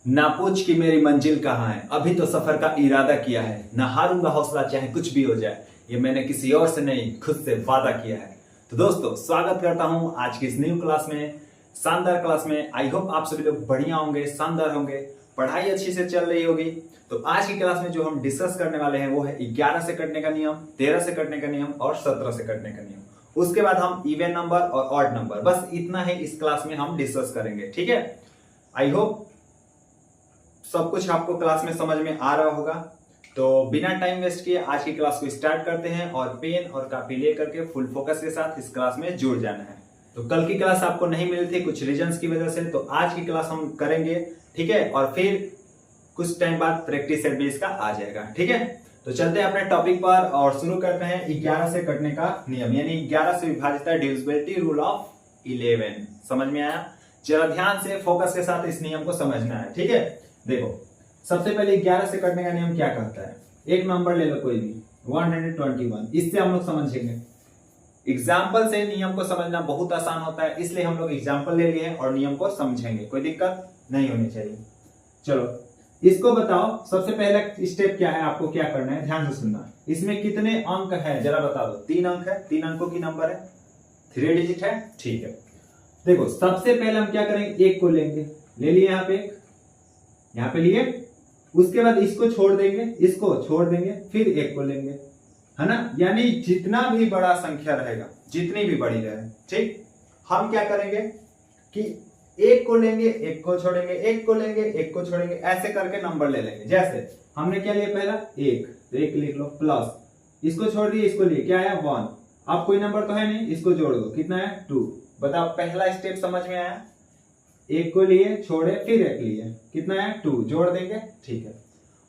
ना पूछ कि मेरी मंजिल कहाँ है, अभी तो सफर का इरादा किया है। ना हारूंगा हौसला चाहे कुछ भी हो जाए, ये मैंने किसी और से नहीं खुद से वादा किया है। तो दोस्तों स्वागत करता हूं आज की इस न्यू क्लास में, शानदार क्लास में। आई होप आप सभी लोग बढ़िया होंगे, शानदार होंगे, पढ़ाई अच्छी से चल रही होगी। तो आज की क्लास में जो हम डिस्कस करने वाले हैं वो है 11 से कटने का नियम, 13 से कटने का नियम और 17 से कटने का नियम। उसके बाद हम इवन नंबर और ऑड नंबर, बस इतना ही इस क्लास में हम डिस्कस करेंगे। ठीक है, आई होप सब कुछ आपको क्लास में समझ में आ रहा होगा। तो बिना टाइम वेस्ट किए आज की क्लास को स्टार्ट करते हैं और पेन और कॉपी लेकर के फुल फोकस के साथ इस क्लास में जुड़ जाना है। तो कल की क्लास आपको नहीं मिली थी कुछ रीजंस की वजह से, तो आज की क्लास हम करेंगे। ठीक है, और फिर कुछ टाइम बाद प्रैक्टिस सेट भी इसका आ जाएगा। ठीक है, तो चलते हैं अपने टॉपिक पर और शुरू करते हैं 11 से कटने का नियम, यानी 11 से विभाजित डिविजिबिलिटी रूल ऑफ 11। समझ में आया? जरा ध्यान से फोकस के साथ इस नियम को समझना है। ठीक है, देखो सबसे पहले 11 से कटने का नियम क्या कहता है। एक नंबर ले लो कोई भी, 121। इससे हम लोग समझेंगे। एग्जाम्पल से नियम को समझना बहुत आसान होता है, इसलिए हम लोग एग्जाम्पल ले लिए हैं और नियम को समझेंगे, कोई दिक्कत नहीं होनी चाहिए। चलो इसको बताओ, सबसे पहला स्टेप क्या है, आपको क्या करना है, ध्यान से सुनना। इसमें कितने अंक है जरा बता दो। 3 अंक है, 3 अंकों की नंबर है, 3 डिजिट है। ठीक है, देखो सबसे पहले हम क्या करेंगे, एक को लेंगे, ले लिए यहाँ पे एक, यहाँ पे लिए, उसके बाद इसको छोड़ देंगे, इसको छोड़ देंगे, फिर एक को लेंगे, है ना। यानी जितना भी बड़ा संख्या रहेगा, जितनी भी बड़ी रहे, ठीक, हम क्या करेंगे कि एक को लेंगे, एक को छोड़ेंगे, एक को लेंगे, एक को छोड़ेंगे, ऐसे करके नंबर ले लेंगे। जैसे हमने क्या लिया पहला एक, तो एक लिख लो, प्लस इसको छोड़ दिए, इसको लिए, क्या आया 1। अब कोई नंबर तो है नहीं, इसको जोड़ दो, कितना है 2। बताओ पहला स्टेप समझ में आया? एक को लिए, छोड़े, फिर एक लिए, कितना है 2, जोड़ देंगे। ठीक है,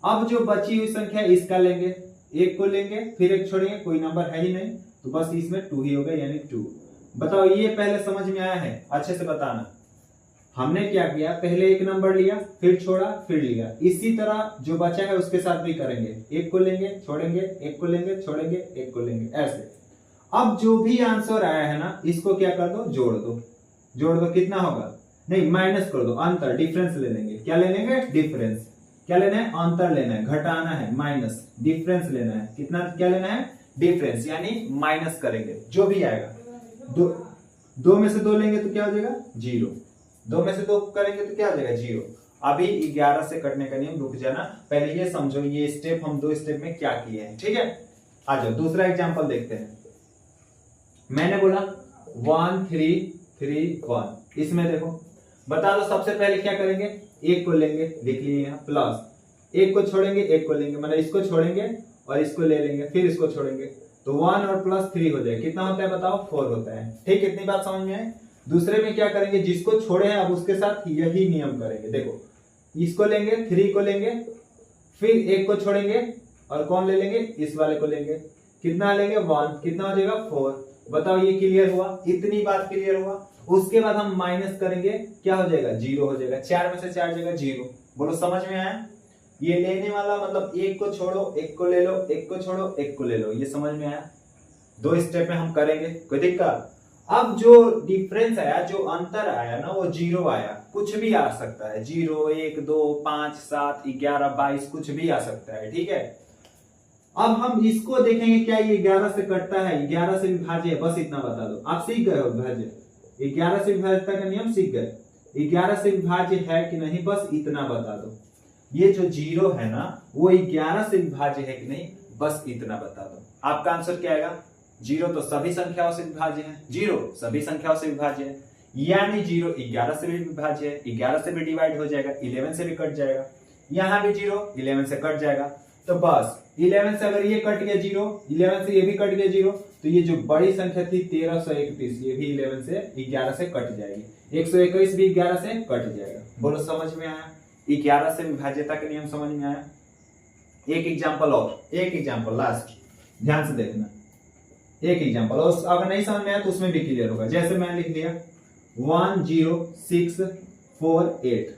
अब जो बची हुई संख्या इसका लेंगे, एक को लेंगे, फिर एक छोड़ेंगे, कोई नंबर है ही नहीं, तो बस इसमें 2 ही हो गया, यानी 2। बताओ ये पहले समझ में आया है? अच्छे से बताना। हमने क्या किया, पहले एक नंबर लिया, फिर छोड़ा, फिर लिया। इसी तरह जो बचा है उसके साथ भी करेंगे, एक को लेंगे, छोड़ेंगे, एक को लेंगे, छोड़ेंगे, एक को लेंगे, ऐसे। अब जो भी आंसर आया है ना, इसको क्या कर दो, जोड़ दो। जोड़ दो, कितना होगा, नहीं माइनस कर दो, अंतर, डिफरेंस ले लेंगे। क्या ले लेंगे, डिफरेंस। क्या लेना है, अंतर लेना है, घटाना है, माइनस, डिफरेंस लेना है। कितना क्या लेना है, डिफरेंस, यानी माइनस करेंगे जो भी आएगा। दो में से 2 लेंगे तो क्या हो जाएगा, 0। 2 में से 2 करेंगे तो क्या हो जाएगा, 0। अभी 11 से कटने का नियम, रुक जाना, पहले ये समझो ये स्टेप हम 2 स्टेप में क्या किए हैं। ठीक है, आ जाओ दूसरा एग्जाम्पल देखते हैं। मैंने बोला 1 3 3 1, इसमें देखो बता दो सबसे पहले क्या करेंगे, एक को लेंगे, लिख लिए यहाँ, प्लस एक को छोड़ेंगे, एक को लेंगे, मतलब इसको छोड़ेंगे और इसको ले लेंगे, फिर इसको छोड़ेंगे, तो 1 और प्लस 3 हो जाए, कितना होता है बताओ, 4 होता है। ठीक, इतनी बात समझ में आए? दूसरे में क्या करेंगे, जिसको छोड़े हैं अब उसके साथ यही नियम करेंगे। देखो इसको लेंगे, 3 को लेंगे, फिर एक को छोड़ेंगे और कौन ले लेंगे, इस वाले को लेंगे, कितना लेंगे 1, कितना हो जाएगा 4। बताओ ये क्लियर हुआ? इतनी बात क्लियर हुआ? उसके बाद हम माइनस करेंगे, क्या हो जाएगा, 0 हो जाएगा। 4 में से 4 जाएगा 0। बोलो समझ में आया? ये लेने वाला मतलब एक को छोड़ो, एक को ले लो, एक को छोड़ो, एक को ले लो, ये समझ में आया? 2 स्टेप में हम करेंगे, कोई दिक्कत? अब जो डिफरेंस आया, जो अंतर आया ना, वो 0 आया। कुछ भी आ सकता है, 0 1 2 5 7 11 22, कुछ भी आ सकता है। ठीक है, अब हम इसको देखेंगे, क्या ये 11 से कटता है, 11 से विभाज्य है, बस इतना बता दो। आप सीख गए हो विभाज्य, 11 से विभाज्यता का नियम सीख गए। 11 से विभाज्य है कि नहीं, बस इतना बता दो। ये जो 0 है ना, वो 11 से विभाज्य है कि नहीं, बस इतना बता दो। आपका आंसर क्या आएगा, 0 तो सभी संख्याओं से विभाज्य है, 0 सभी संख्याओं से विभाज्य है, यानी 0 11 से भी विभाज्य है, 11 से भी डिवाइड हो जाएगा, 11 से भी कट जाएगा। यहाँ भी 0 11 से कट जाएगा, तो बस 11 से अगर ये कट गया 0, 11 से ये भी कट गया 0, तो ये जो बड़ी संख्या थी 1331, ये भी 11 से 11 से कट जाएगी, 121 भी 11 से कट जाएगा। बोलो समझ में आया? 11 से विभाज्यता के नियम समझ में आया? एक एग्जांपल और, एक एग्जांपल लास्ट, ध्यान से देखना। एक एग्जांपल और अगर नहीं समझ में आया तो उसमें भी क्लियर होगा। जैसे मैंने लिख दिया 10648,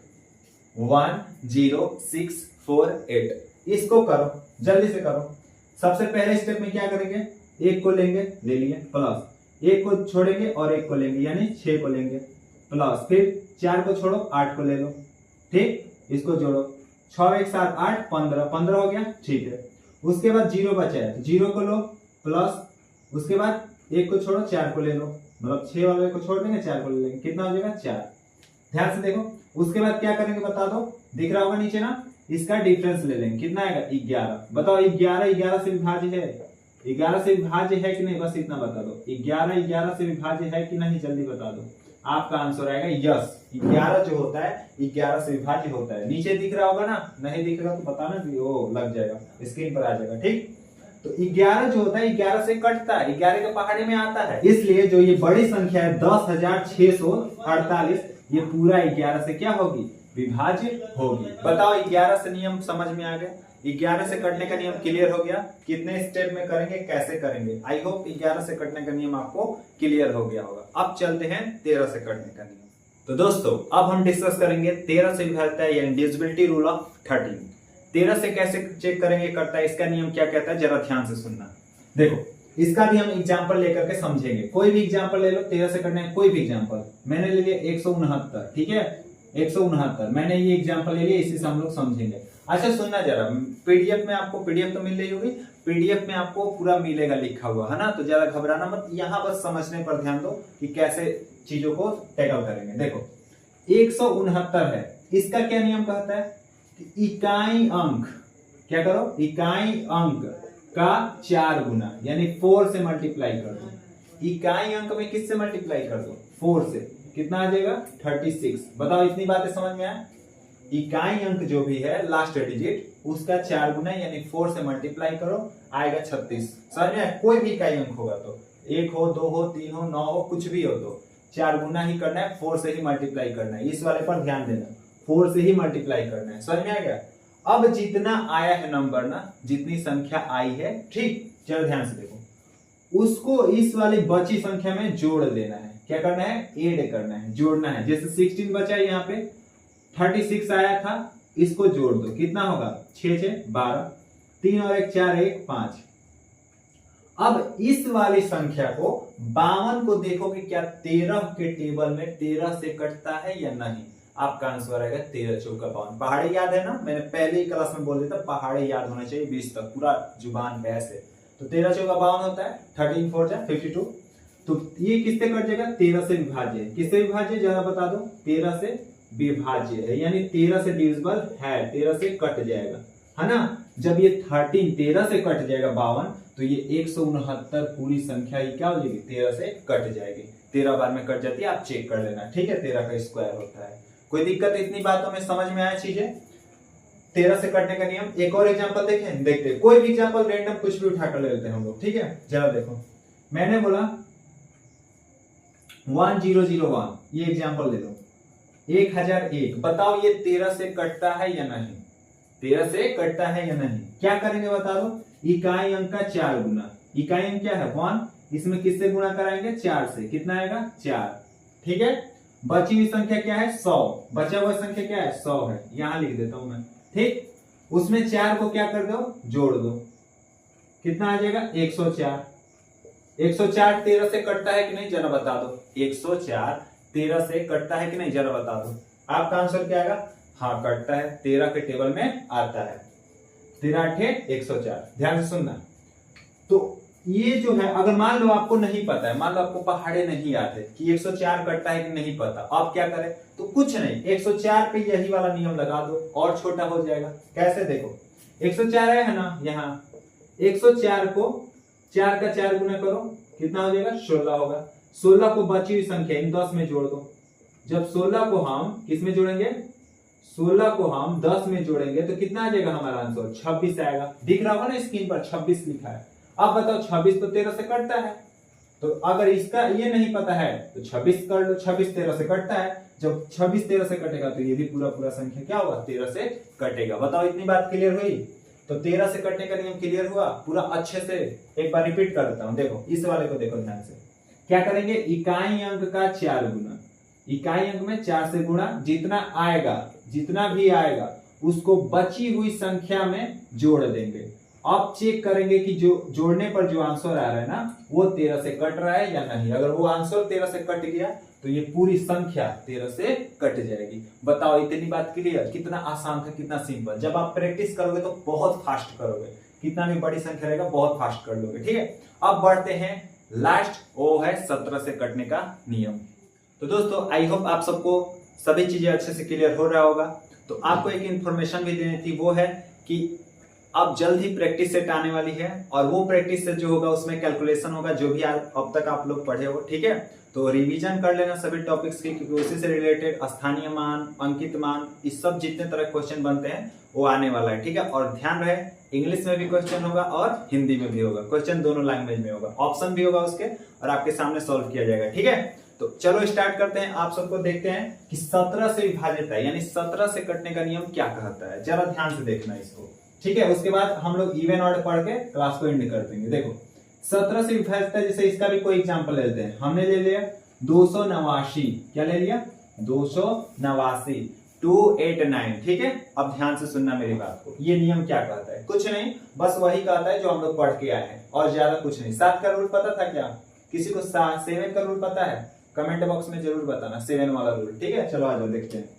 10648, इसको करो, जल्दी से करो। सबसे पहले स्टेप में क्या करेंगे, एक को लेंगे, ले लिए, प्लस एक को छोड़ेंगे और एक को लेंगे, यानी 6 को लेंगे, प्लस फिर 4 को छोड़ो, 8 को ले लो। ठीक, इसको जोड़ो, 6 1 7 8 15, 15 हो गया, ठीक है। उसके बाद 0 बचा है तो 0 को लो प्लस, उसके बाद 1 को छोड़ो 4 को ले लो, मतलब 6 वाले को छोड़ देंगे 4 को ले लेंगे, कितना हो जाएगा 4। ध्यान से देखो, उसके बाद क्या करेंगे बता दो, दिख रहा होगा नीचे ना, इसका डिफरेंस ले लेंगे, कितना आएगा 11। बताओ 11 11 से विभाज्य है, 11 से विभाज्य है कि नहीं, बस इतना बता दो, 11 11 से विभाज्य है कि नहीं, जल्दी बता दो। आपका आंसर आएगा यस, 11 जो होता है 11 से विभाज्य होता है। नीचे दिख रहा होगा ना, नहीं दिख रहा तो बताना भी, वो लग जाएगा स्क्रीन पर आ जाएगा, ठीक। तो 11 जो होता है 11 से कटता है, 11 के पहाड़े में आता है, इसलिए जो ये बड़ी संख्या है 10,648, ये पूरा 11 से क्या होगी, विभाज्य होगी। बताओ 11 से नियम समझ में आ गया, 11 से कटने का नियम क्लियर हो गया। कितने स्टेप में करेंगे, कैसे करेंगे, आई होप 11 से कटने का नियम आपको क्लियर हो गया होगा। अब चलते हैं 13 से कटने का नियम। तो दोस्तों अब हम डिस्कस करेंगे 13 से विभाज्यता यानी डिविजिबिलिटी रूल ऑफ 13। 13 से कैसे चेक करेंगे कटता है, इसका नियम क्या कहता है, जरा ध्यान से सुनना। देखो इसका भी हम एग्जांपल लेकर के समझेंगे, कोई भी एग्जांपल ले लो 13 से करने कोई भी एग्जांपल। मैंने ले लिया 169, ठीक है 169, मैंने ये एग्जांपल ले लिया, इसी से हम लोग समझेंगे। अच्छा सुनना जरा, पीडीएफ में आपको, पीडीएफ तो मिल रही होगी, पीडीएफ में आपको पूरा मिलेगा लिखा हुआ, है ना, तो ज्यादा घबराना मत, यहाँ बस समझने पर ध्यान दो कि कैसे चीजों को टैकल करेंगे। देखो 169 है, इसका क्या नियम कहता है कि इकाई अंक, क्या करो, इकाई अंक का 4 गुना यानी 4 से मल्टीप्लाई कर दो। इकाई अंक में किससे मल्टीप्लाई कर दो, 4 से, कितना आ जाएगा 36। बताओ इतनी बातें समझ में आए। इकाई अंक जो भी है लास्ट डिजिट उसका 4 गुना यानी 4 से मल्टीप्लाई करो, आएगा 36। समझ में, कोई भी इकाई अंक होगा तो 1 हो 2 हो 3 हो 9 हो कुछ भी हो तो 4 गुना ही करना है, 4 से ही मल्टीप्लाई करना है, इस वाले पर ध्यान देना, 4 से ही मल्टीप्लाई करना है। समझ में आ गया। अब जितना आया है नंबर ना, जितनी संख्या आई है, ठीक, चलो ध्यान से देखो, उसको इस वाली बची संख्या में जोड़ देना है। क्या करना है, ऐड करना है, जोड़ना है। जैसे 16 बचा है, यहाँ पे 36 आया था, इसको जोड़ दो, कितना होगा 6 6 12, 3 और 1 4 1 5। अब इस वाली संख्या को 52 को देखो कि क्या 13 के टेबल में 13 से कटता है या नहीं। आपका आंसर आएगा 13 चौका 52। पहाड़े याद है ना, मैंने पहले ही क्लास में बोल दिया था पहाड़े याद होना चाहिए 20 तक, पूरा जुबान पे ऐसे। तो 13 चौका 52 होता है, 13 4 जा 52। तो ये किससे कट जाएगा, 13 से विभाज्य है। किससे विभाज्य जरा बता दो, 13 से विभाज्य है, यानी 13 से डिविजिबल है, 13 से कट जाएगा, है ना। जब ये 13 से कट जाएगा 52, तो ये 169 पूरी संख्या ही क्या हो जाएगी, 13 से कट जाएगी। 13 बार में कट जाती है, आप चेक कर लेना, ठीक है। 13 का स्क्वायर होता है। कोई दिक्कत इतनी बातों में समझ में आया चीजें, 13 से कटने का नियम। एक और एग्जांपल देखें, देखते हैं कोई भी एग्जांपल रैंडम कुछ भी उठाकर ले लेते हैं हम लोग, ठीक है। जरा देखो, मैंने बोला 1001, ये एग्जांपल ले लो, 1001। बताओ ये 13 से कटता है या नहीं, 13 से कटता है या नहीं। क्या करेंगे बता दो, इकाई अंक का 4 गुना, इकाई अंक क्या है 1, इसमें किससे गुणा कराएंगे 4 से, कितना आएगा 4, ठीक है। बची हुई संख्या क्या है 100, बचा हुआ संख्या क्या है 100 है, यहां लिख देता हूं मैं, ठीक। उसमें 4 को क्या कर दो, जोड़ दो, कितना आ जाएगा 104। 104 13 से कटता है कि नहीं जरा बता दो, 104 13 से कटता है कि नहीं जरा बता दो। आपका आंसर क्या आएगा, हाँ कटता है, 13 के टेबल में आता है, 13 8 104। ध्यान से सुनना। तो ये जो है, अगर मान लो आपको नहीं पता है, मान लो आपको पहाड़े नहीं याद है कि 104 कटता है कि नहीं पता, आप क्या करें, तो कुछ नहीं, 104 पे यही वाला नियम लगा दो और छोटा हो जाएगा। कैसे देखो, 104 है ना, यहाँ 104 को 4 का 4 गुना करो, कितना हो जाएगा 16 होगा। 16 को बची हुई संख्या इन 10 में जोड़ दो। जब 16 को हम किस में जोड़ेंगे, 16 को हम 10 में जोड़ेंगे तो कितना आ जाएगा हमारा आंसर 26 आएगा। दिख रहा होगा ना स्क्रीन पर 26 लिखा है। अब बताओ 26 तो 13 से कटता है, तो अगर इसका ये नहीं पता है तो 26 कर लो, 26 13 से कटता है। जब 26 13 से कटेगा तो ये भी पूरा पूरा संख्या क्या होगा 13 से कटेगा। बताओ इतनी बात क्लियर हुई। तो 13 से कटने का नियम क्लियर हुआ पूरा अच्छे से। एक बार रिपीट कर देता हूं, देखो इस वाले को देखो ध्यान से। क्या करेंगे, इकाई अंक का 4 गुना, इकाई अंक में 4 से गुणा, जितना आएगा जितना भी आएगा उसको बची हुई संख्या में जोड़ देंगे। अब चेक करेंगे कि जो जोड़ने पर जो आंसर आ रहा है ना वो 13 से कट रहा है या नहीं। अगर वो आंसर 13 से कट गया तो ये पूरी संख्या 13 से कट जाएगी। बताओ इतनी बात क्लियर? कितना आसान था, कितना सिंपल। जब आप प्रैक्टिस करोगे तो बहुत फास्ट करोगे, कितना भी बड़ी संख्या रहेगा बहुत फास्ट कर लोगे। ठीक है, अब बढ़ते हैं लास्ट, वो है 17 से कटने का नियम। तो दोस्तों आई होप आप सबको सभी चीजें अच्छे से क्लियर हो रहा होगा। तो आपको एक इन्फॉर्मेशन भी देनी थी, वो है कि अब जल्द ही प्रैक्टिस सेट आने वाली है, और वो प्रैक्टिस सेट जो होगा उसमें कैलकुलेशन होगा जो भी अब तक आप लोग पढ़े हो। ठीक है, तो रिवीजन कर लेना सभी टॉपिक्स की, क्योंकि उसी से रिलेटेड स्थानीय मान, अंकित मान, इस सब जितने तरह क्वेश्चन बनते हैं वो आने वाला है। ठीक है, और ध्यान रहे इंग्लिश में भी क्वेश्चन होगा और हिंदी में भी होगा, क्वेश्चन दोनों लैंग्वेज में होगा, ऑप्शन भी होगा उसके, और आपके सामने सॉल्व किया जाएगा। ठीक है, तो चलो स्टार्ट करते हैं। आप सबको देखते हैं कि 17 से विभाजित है, यानी 17 से कटने का नियम क्या कहता है, जरा ध्यान से देखना इसको। ठीक है, उसके बाद हम लोग इवन ऑर्डर पढ़ के क्लास को एंड कर देंगे। देखो 17 से विभाजित है, जैसे इसका भी कोई एग्जांपल ले लेते हैं। हमने ले लिया 289, क्या ले लिया 289, 289। ठीक है, अब ध्यान से सुनना मेरी बात को। ये नियम क्या कहता है? कुछ नहीं, बस वही कहता है जो हम लोग पढ़ के आए हैं, और ज्यादा कुछ नहीं। 7 का रूल पता था क्या? किसी को 7 का रूल पता है? कमेंट बॉक्स में जरूर बताना 7 वाला रूल। ठीक है, चलो आ जाओ देखते हैं।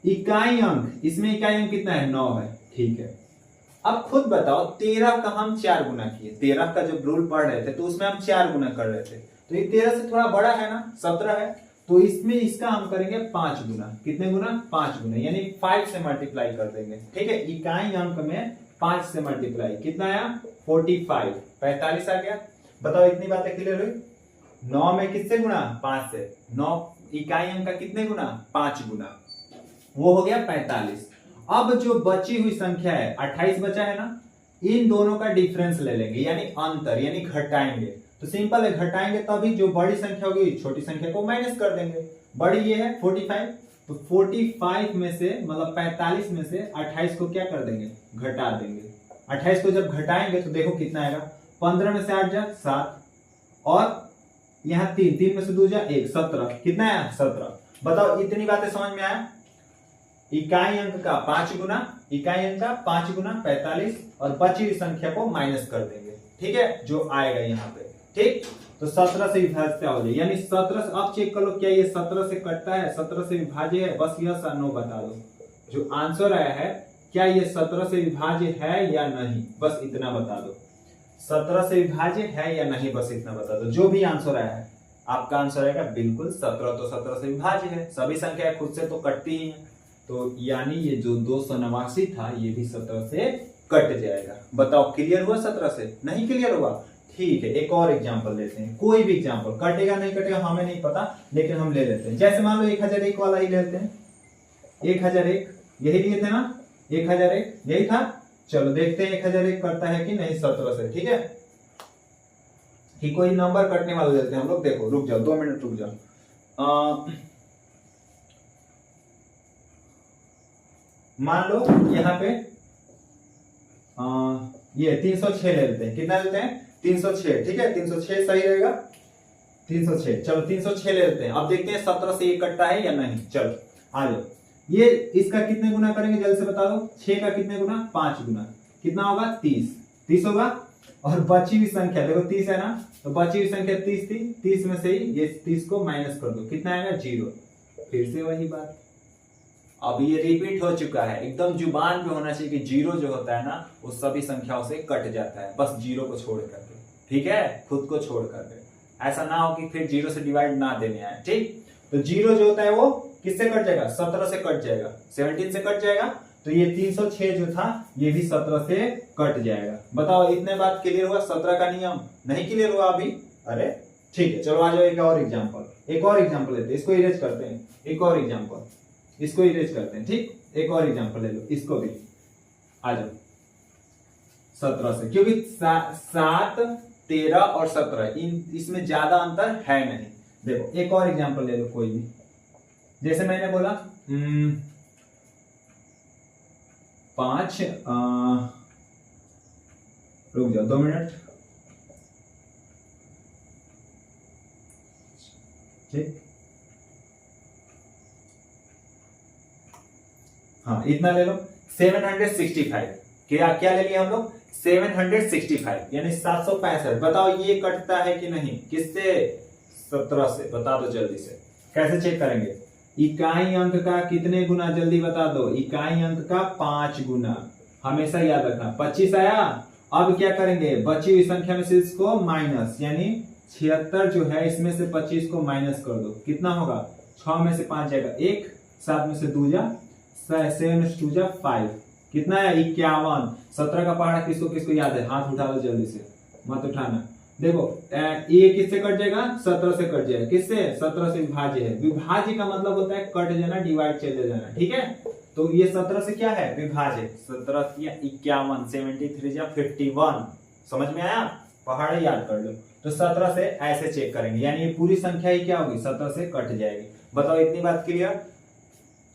इकाई अंक, इसमें इकाई अंक कितना है? 9 है। ठीक है, अब खुद बताओ 13 का हम 4 गुना किए। 13 का जब रूल पढ़ रहे थे तो उसमें हम 4 गुना कर रहे थे, तो ये 13 से थोड़ा बड़ा है ना, 17 है, तो इसमें इसका हम करेंगे 5 गुना। कितने गुना? 5 गुना, यानी 5 से मल्टीप्लाई कर देंगे। ठीक है, इकाई अंक में 5 से मल्टीप्लाई, कितना आया? 45, 45 आ गया। बताओ इतनी बातें क्लियर हुई? 9 में किससे गुना? 5 से। 9 इकाई अंक का कितने गुना? 5 गुना, वो हो गया 45। अब जो बची हुई संख्या है 28 बचा है ना, इन दोनों का डिफरेंस ले लेंगे, यानी अंतर, यानी घटाएंगे। तो सिंपल है, घटाएंगे तभी जो बड़ी संख्या होगी छोटी संख्या को माइनस कर देंगे। बड़ी ये है 45, तो 45 में से मतलब 45 में से 28 को क्या कर देंगे? घटा देंगे। 28 को जब घटाएंगे तो देखो कितना आएगा? 15 में से 8 जा 7, और यहाँ 3 में से 2 जा 1, 17। कितना आया? 17। बताओ इतनी बातें समझ में आया? इकाई अंक का 5 गुना, इकाई अंक का 5 गुना 45, और बची हुई संख्या को माइनस कर देंगे। ठीक है, जो आएगा यहाँ पे। ठीक, तो 17 से विभाज्य हो जाए, यानी 17 से, अब चेक कर लो क्या ये 17 से कटता है, 17 से विभाज्य है? बस यस और नो बता दो। जो आंसर आया है, क्या ये 17 से विभाज्य है या नहीं, बस इतना बता दो। 17 से विभाज्य है या नहीं, बस इतना बता दो। जो भी आंसर आया है, आपका आंसर आएगा बिल्कुल 17, तो 17 से विभाज्य है। सभी संख्या खुद से तो कटती ही है, तो यानी ये जो 289 था ये भी 17 से कट जाएगा। बताओ क्लियर हुआ? 17 से नहीं क्लियर हुआ? ठीक है, एक और एग्जांपल लेते हैं, कोई भी एग्जांपल, कटेगा नहीं कटेगा हमें नहीं पता, लेकिन हम ले लेते हैं। जैसे मान लो 1001 वाला ही लेते हैं। 1001 यही लिए थे ना, 1001 यही था। चलो देखते हैं 1001 करता है कि नहीं 17 से। ठीक है, कि कोई नंबर कटने वाला लेते हैं हम लोग। देखो रुक जाओ, 2 मिनट रुक जाओ। मान लो यहाँ पे ये 306 ले लेते हैं। कितना लेते हैं? 306। ठीक है, 306 सही रहेगा, 306। चलो 306 ले लेते हैं। अब देखते हैं 17 से ये कटता है या नहीं। चलो आ जाओ, ये इसका कितने गुना करेंगे जल्द से बता दो। 6 का कितने गुना? 5 गुना। कितना होगा? 30 होगा। और बची हुई संख्या देखो 30 है ना, तो बची हुई संख्या 30 थी, 30 में से ही ये 30 को माइनस कर दो, कितना आएगा? 0। फिर से वही बात, अब ये रिपीट हो चुका है, एकदम जुबान पे होना चाहिए कि 0 जो होता है ना वो सभी संख्याओं से कट जाता है, बस 0 को छोड़ करके। ठीक है, खुद को छोड़ करके, ऐसा ना हो कि फिर 0 से डिवाइड ना देने आए। ठीक, तो 0 जो होता है वो किससे कट जाएगा? 17 से कट जाएगा, 17 से कट जाएगा। तो ये 306 जो था ये भी 17 से कट जाएगा। बताओ इतने बात क्लियर हुआ? 17 का नियम नहीं क्लियर हुआ अभी? अरे ठीक है, चलो आ जाओ एक और एग्जाम्पल लेते हैं, इसको इरेज करते हैं। एक और एग्जाम्पल, इसको इरेज करते हैं। ठीक, एक और एग्जांपल ले लो, इसको भी आ जाओ 17 से, क्योंकि 7, 13 और 17 इसमें ज्यादा अंतर है नहीं। देखो एक और एग्जांपल ले लो कोई भी, जैसे मैंने बोला 5, रुक जाओ 2 मिनट। ठीक, हाँ इतना ले लो 765। क्या ले लिया हम लोग? 765 यानी 765। बताओ ये कटता है कि नहीं? किससे? 17 से। बता दो जल्दी से। कैसे चेक करेंगे? इकाई अंक का कितने गुना, जल्दी बता दो। इकाई अंक का 5 गुना, हमेशा याद रखना। 25 आया। अब क्या करेंगे? बची हुई संख्या में से इसको माइनस, यानी 76 जो है इसमें से 25 को माइनस कर दो। कितना होगा? 6 में से 5 जाएगा 1, 7 में से 2 जा 7 2 जा 5, कितना है? 51। 17 का पहाड़ा किसको किसको याद है? हाथ उठा लो जल्दी से, मत उठाना। देखो ये किससे कट जाएगा? 17 से कट जाएगा। किससे? 17 से विभाज्य है। विभाज्य का मतलब होता है कट जाना, डिवाइड चले जाना, ठीक है। तो ये 17 से क्या है? विभाज्य। 17 या 51, 73 या 51, समझ में आया? पहाड़े याद कर लो। तो 17 से ऐसे चेक करेंगे, यानी ये पूरी संख्या ही क्या होगी? 17 से कट जाएगी। बताओ इतनी बात क्लियर?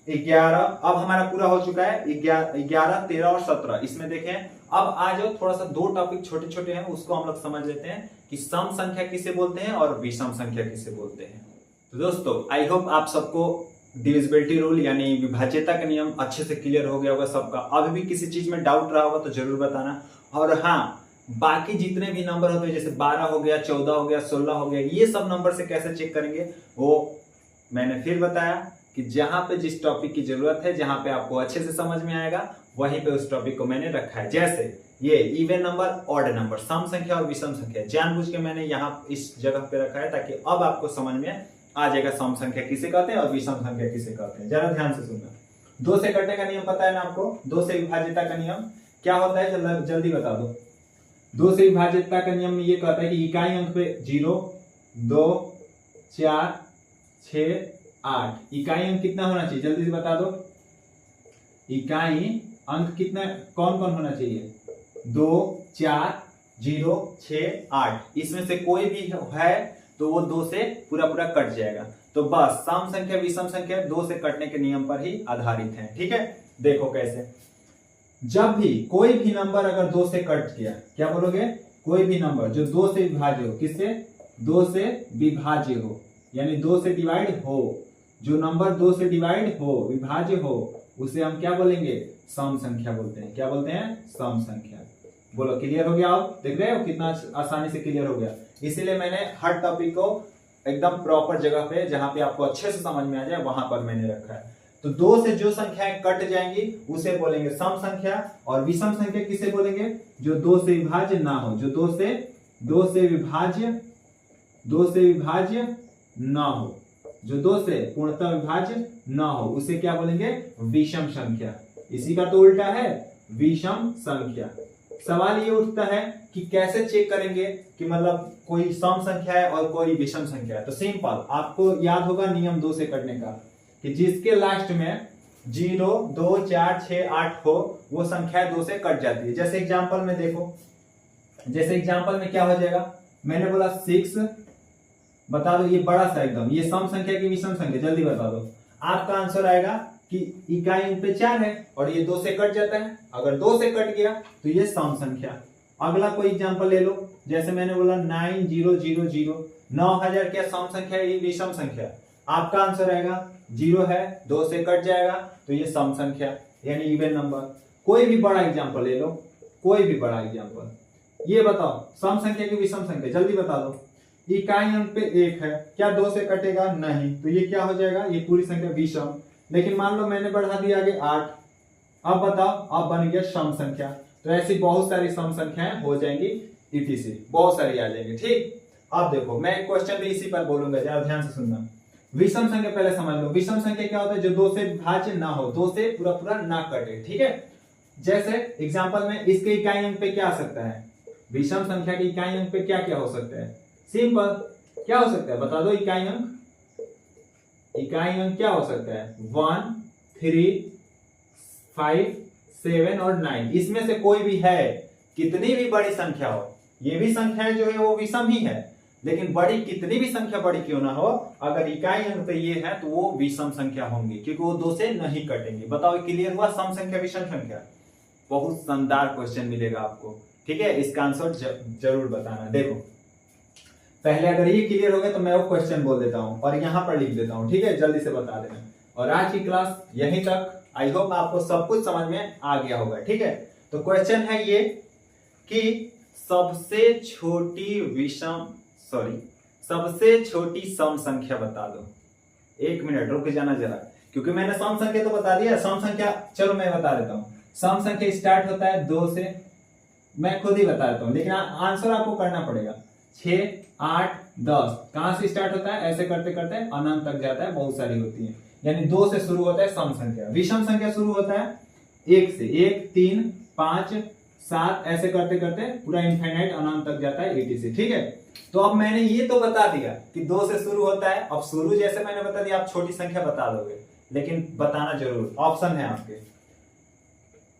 11। अब हमारा पूरा हो चुका है। 11, 13 और 17। इसमें देखें, अब आ जाओ थोड़ा सा, 2 टॉपिक छोटे छोटे हैं, उसको हम लोग समझ लेते हैं कि सम संख्या किसे बोलते हैं और विषम संख्या किसे बोलते हैं। तो दोस्तों आई होप आप सबको डिविजिबिलिटी रूल यानी विभाज्यता का नियम अच्छे से क्लियर हो गया होगा सबका। अभी भी किसी चीज में डाउट रहा होगा तो जरूर बताना। और हाँ, बाकी जितने भी नंबर होते हैं, जैसे 12 हो गया, 14 हो गया, 16 हो गया, ये सब नंबर से कैसे चेक करेंगे वो मैंने फिर बताया कि जहां पे जिस टॉपिक की जरूरत है, जहां पे आपको अच्छे से समझ में आएगा, वहीं पे उस टॉपिक को मैंने रखा है। जैसे ये इवन नंबर, ऑड नंबर, सम संख्या और विषम संख्या, जानबूझ के मैंने यहाँ इस जगह पे रखा है ताकि अब आपको समझ में आ जाएगा सम संख्या किसे कहते हैं और विषम संख्या किसे कहते हैं। जरा ध्यान से सुनना। 2 से कटने का नियम पता है ना आपको? 2 से विभाज्यता का नियम क्या होता है? जल्दी बता दो। 2 से विभाज्यता का नियम में ये कहता है कि इकाई अंक पे 0, 2, 4, 6, 8। इकाई अंक कितना होना चाहिए? जल्दी से बता दो। इकाई अंक कितना, कौन कौन होना चाहिए? 2, 4, 0, 6, 8। इसमें से कोई भी है तो वो 2 से पूरा पूरा कट जाएगा। तो बस सम संख्या विषम संख्या 2 से कटने के नियम पर ही आधारित है, ठीक है। देखो कैसे, जब भी कोई भी नंबर अगर 2 से कट गया, क्या बोलोगे? कोई भी नंबर जो 2 से विभाज्य हो, किससे? 2 से विभाज्य हो, यानी 2 से डिवाइड हो। जो नंबर 2 से डिवाइड हो, विभाज्य हो, उसे हम क्या बोलेंगे? सम संख्या बोलते हैं। क्या बोलते हैं? सम संख्या। बोलो क्लियर हो गया? आप देख रहे हो कितना आसानी से क्लियर हो गया। इसीलिए मैंने हर टॉपिक को एकदम प्रॉपर जगह पे, जहां पे आपको अच्छे से समझ में आ जाए, वहां पर मैंने रखा है। तो 2 से जो संख्याएं कट जाएंगी उसे बोलेंगे सम संख्या, और विषम संख्या किसे बोलेंगे? जो 2 से विभाज्य ना हो, जो 2 से विभाज्य ना हो, जो 2 से पूर्णतः विभाज्य ना हो, उसे क्या बोलेंगे? विषम संख्या। इसी का तो उल्टा है विषम संख्या। सवाल ये उठता है कि कैसे चेक करेंगे कि मतलब कोई सम संख्या है और कोई विषम संख्या है। तो सिंपल, आपको याद होगा नियम 2 से कटने का, कि जिसके लास्ट में 0, 2, 4, 6, 8 हो, वो संख्या 2 से कट जाती है। जैसे एग्जांपल में देखो, जैसे एग्जांपल में क्या हो जाएगा? मैंने बोला 6, बता दो ये बड़ा सा एकदम, ये सम संख्या की विषम संख्या, जल्दी बता दो। आपका आंसर आएगा कि इकाई अंक पे 4 है और ये 2 से कट जाता है। अगर 2 से कट गया तो ये सम संख्या। अगला कोई एग्जांपल ले लो, जैसे मैंने बोला 9000, 9000 क्या सम संख्या है? ये विषम संख्या। आपका आंसर आएगा 0 है, 2 से कट जाएगा तो ये सम संख्या यानी इवन नंबर। कोई भी बड़ा एग्जांपल ले लो, कोई भी बड़ा एग्जांपल, ये बताओ सम संख्या की विषम संख्या, जल्दी बता दो। इकाई अंक पे 1 है, क्या 2 से कटेगा? नहीं, तो ये क्या हो जाएगा? ये पूरी संख्या विषम। लेकिन मान लो मैंने बढ़ा दिया आगे 8, अब बताओ, अब बन गया सम संख्या। तो ऐसी बहुत सारी सम संख्याएं हो जाएंगी, etc, बहुत सारी आ जाएंगी, ठीक। अब देखो मैं एक क्वेश्चन भी इसी पर बोलूंगा, जरा ध्यान से सुनना। विषम संख्या पहले समझ लो। विषम संख्या क्या होता है? जो 2 से विभाज्य ना हो, 2 से पूरा पूरा ना कटे, ठीक है। जैसे एग्जांपल में इसके इकाई अंक पे क्या आ सकता है? विषम संख्या के इकाई अंक पे क्या क्या हो सकता है? सिंपल, क्या हो सकता है? बता दो इकाई अंक। इकाई अंक क्या हो सकता है? 1, 3, 5, 7 और 9। इसमें से कोई भी है, कितनी भी बड़ी संख्या हो, ये भी संख्या जो है वो विषम ही है, लेकिन बड़ी कितनी भी संख्या बड़ी क्यों ना हो, अगर इकाई अंक पे ये है तो वो विषम संख्या होंगी, क्योंकि वो 2 से नहीं कटेंगे। बताओ क्लियर हुआ? सम संख्या विषम संख्या। बहुत शानदार क्वेश्चन मिलेगा आपको, ठीक है। इसका आंसर जरूर बताना। देखो पहले अगर ये क्लियर हो गया तो मैं वो क्वेश्चन बोल देता हूं और यहां पर लिख देता हूं, ठीक है, जल्दी से बता देना। और आज की क्लास यहीं तक। आई होप आपको सब कुछ समझ में आ गया होगा, ठीक है। तो क्वेश्चन है ये कि सबसे छोटी सम संख्या बता दो। एक मिनट रुक जाना जरा, क्योंकि मैंने सम संख्या तो बता दिया। सम संख्या चलो मैं बता देता हूँ। सम संख्या स्टार्ट होता है 2 से, मैं खुद ही बता देता हूँ लेकिन आंसर आपको करना पड़ेगा। 6, 8, 10 कहां से स्टार्ट होता है, ऐसे करते करते अनंत तक जाता है, बहुत सारी होती है। यानी 2 से शुरू होता है सम संख्या। विषम संख्या शुरू होता है 1 से, 1, 3, 5, 7 ऐसे करते करते पूरा इनफाइनाइट अनंत तक जाता है 80 से। ठीक है, तो अब मैंने ये तो बता दिया कि 2 से शुरू होता है। अब शुरू जैसे मैंने बता दिया, आप छोटी संख्या बता दोगे, लेकिन बताना जरूर। ऑप्शन है आपके,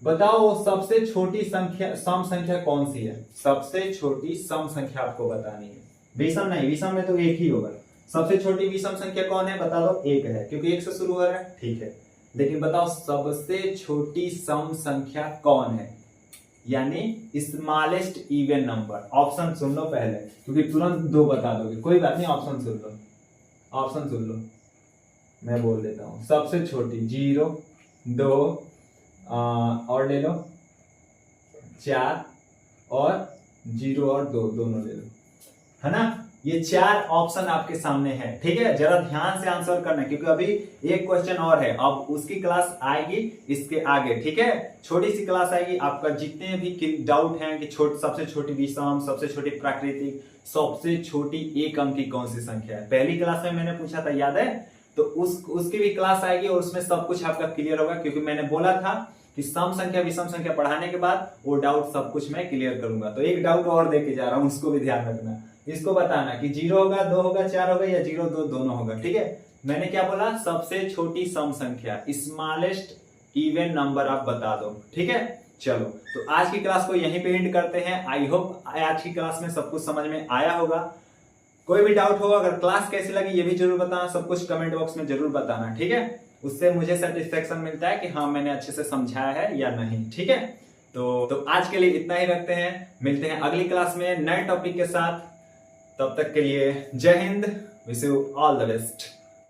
बताओ सबसे छोटी संख्या सम संख्या कौन सी है। सबसे छोटी सम संख्या आपको बतानी है, विषम नहीं, विषम में तो एक ही होगा। सबसे छोटी विषम संख्या कौन है बता दो। 1 है, क्योंकि 1 से शुरू हो रहा है। ठीक है, लेकिन बताओ सबसे छोटी सम संख्या कौन है, यानी स्मॉलेस्ट इवन नंबर। ऑप्शन सुन लो पहले, क्योंकि तुरंत 2 बता दोगे। कोई बात नहीं, ऑप्शन सुन लो, ऑप्शन सुन लो, मैं बोल देता हूं। सबसे छोटी 0, 2 और ले लो 4 और 0 और 2 दोनों ले लो, है ना। ये 4 ऑप्शन आपके सामने है। ठीक है, जरा ध्यान से आंसर करना, क्योंकि अभी एक क्वेश्चन और है, अब उसकी क्लास आएगी इसके आगे। ठीक है, छोटी सी क्लास आएगी, आपका जितने भी डाउट हैं कि सबसे छोटी विषम, सबसे छोटी प्राकृतिक, सबसे छोटी एक अंक की कौन सी संख्या है, पहली क्लास में मैंने पूछा था, याद है। तो उसकी भी क्लास आएगी और उसमें सब कुछ आपका क्लियर होगा, क्योंकि मैंने बोला था कि सम संख्या विषम संख्या पढ़ाने के बाद वो डाउट सब कुछ मैं क्लियर करूंगा। तो एक डाउट और देके जा रहा हूं, उसको भी ध्यान रखना। इसको बताना कि 0 होगा, 2 होगा, 4 होगा या 0, 2 दोनों होगा। ठीक है, मैंने क्या बोला, सबसे छोटी सम संख्या, स्मॉलेस्ट इवन नंबर आप बता दो। ठीक है, चलो तो आज की क्लास को यहीं पे एंड करते हैं। आई होप आज की क्लास में सब कुछ समझ में आया होगा। कोई भी डाउट हो, अगर क्लास कैसी लगी ये भी जरूर बताना, सब कुछ कमेंट बॉक्स में जरूर बताना। ठीक है, उससे मुझे सेटिस्फेक्शन मिलता है कि हाँ मैंने अच्छे से समझाया है या नहीं। ठीक है, तो आज के लिए इतना ही रखते हैं, मिलते हैं अगली क्लास में नए टॉपिक के साथ। तब तक के लिए जय Hind, wish you all the best.